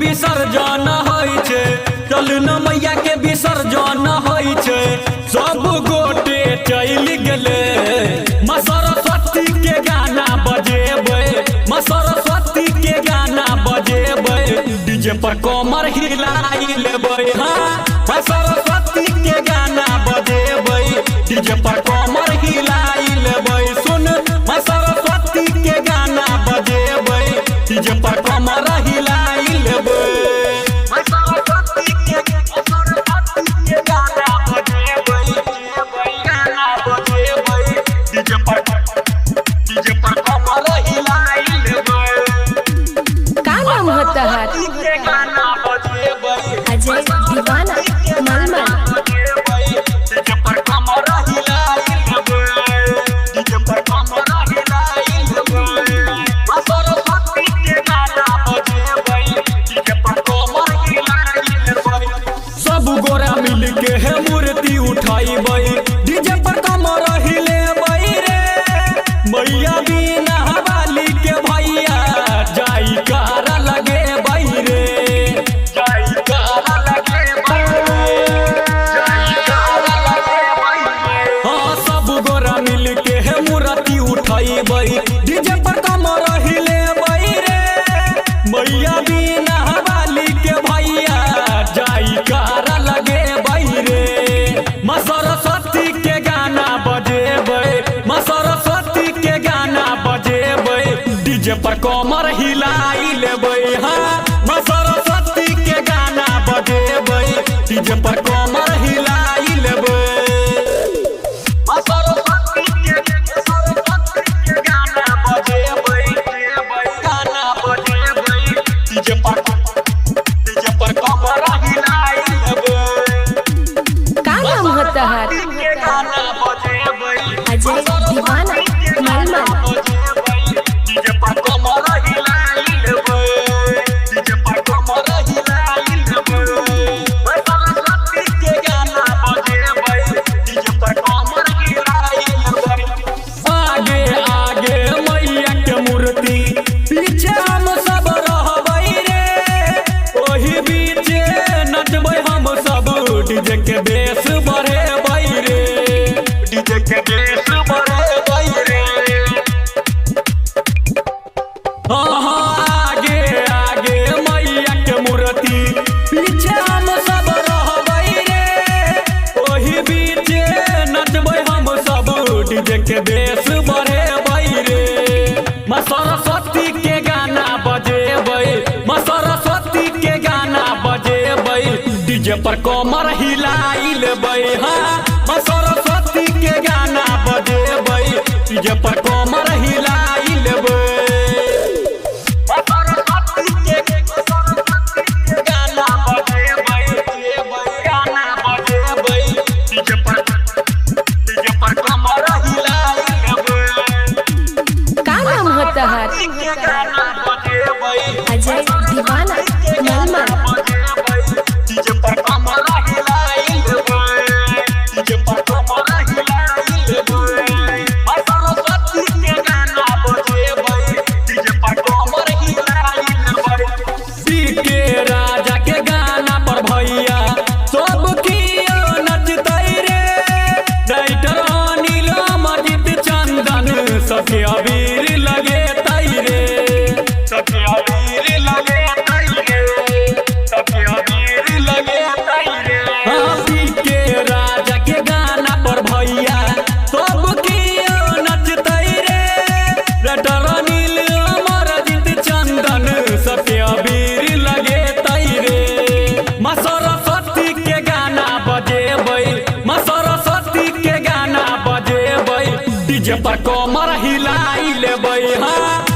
विसर्जन होई छे, चल न मैया के विसर्जन होई छे। सब गोटे चल गेले माँ सरस्वती के गाना बजेबे, माँ सरस्वती के गाना बजेबे। डीजे पर कमर हिलाई लेबे, हाँ माँ सरस्वती के गाना बजेबे। डीजे पर कमर हिलाई लेबे, सुन माँ सरस्वती के गाना बजेबे। डीजे पर कमर हिलाई लेबे, माँ सरस्वती के गाना बजेबे, गाना बजेबे। डीजे पर कमर हिलाई लेबे। का नाम होता है? गाना बजेबे, अजय दीवाना मलमल। डीजे पर कमर हिलाई लेबे, डीजे पर कमर हिलाई लेबे। माँ सरस्वती के गाना बजेबे, डीजे पर कमर हिलाई लेबे। सब गोरा मिल के है मूर्ति उठाइबे, डीजे पर कमर हिलेबे रे। मैया बिना वाली के भैया जाई कार लगे रे, जाई कार लगे हाँ। सब गोरा मिल के है मूर्ति उठाइबे, डीजे पर कमर हिलेबे रे। मैया बिना वाली के भैया जाई कार लगे रे। माँ सरस्वती के गाना बजेबे, माँ सरस्वती के गाना बजेबे। डीजे पर कमर हिलाई लेबे, हाँ माँ सरस्वती के गाना बजेबे। डीजे पर कमर हिलाई लेबे, माँ सरस्वती के गाना बजेबे, गाना बजेबे। डीजे पर कमर हिलाई लेबे। का नाम होता है? गाना बजेबे, अजय दीवाना मलमल। डीजे पर कमर हिलाई लेबे, डीजे पर कमर हिलाई लेबे। माँ सरस्वती के गाना बजेबे, डीजे पर कमर हिलाई लेबे। आगे आगे मैया के मूर्ति, पीछे हम सब रहबै रे। ओही बीचे नचबै हम सब, डीजे के बेस बढ़ेबै रे, डीजे के बेस बढ़ेबै रे। हाँ आगे आगे मैया के मूर्ति, पीछे हम सब रहबै रे। ओही बीचे नचबै हम सब, डीजे के बेस बढ़ेबै रे। माँ सरस्वती के गाना बजेबै, माँ सरस्वती के गाना बजेबै। डीजे पर कमर हिलाई लेबै, हाँ माँ सरस्वती के गाना बजेबै। डीजे पर कमर हिलाई लेबै, माँ सरस्वती के गाना बजेबै, गाना बजेबै। डीजे पर कमर हिलाई लेबै। का नाम होता है? गाना बजेबै, अजय दीवाना मलमल। डीजे पर कमर हिलाई लेबै, डीजे पर कमर हिलाई लेबै। माँ सरस्वती के गाना बजेबै, डीजे पर कमर हिलाई लेबै। सीके राजा के गाना पर भैया सब कियो नचतै रे। राइटर अनिल अमरजीत चंदन सबके अबीर लगेतै रे, सबके अबीर लगेतै रे, सबके अबीर लगेतै रे। हाँ सीके राजा के गाना पर भैया सब कियो नचतै रे। राइटर अनिल अमरजीत चंदन सबके अबीर लगेतै रे। माँ सरस्वती के गाना बजेबै, माँ सरस्वती के गाना बजेबै। डीजे पर कमर हिलाई लेबै, हाँ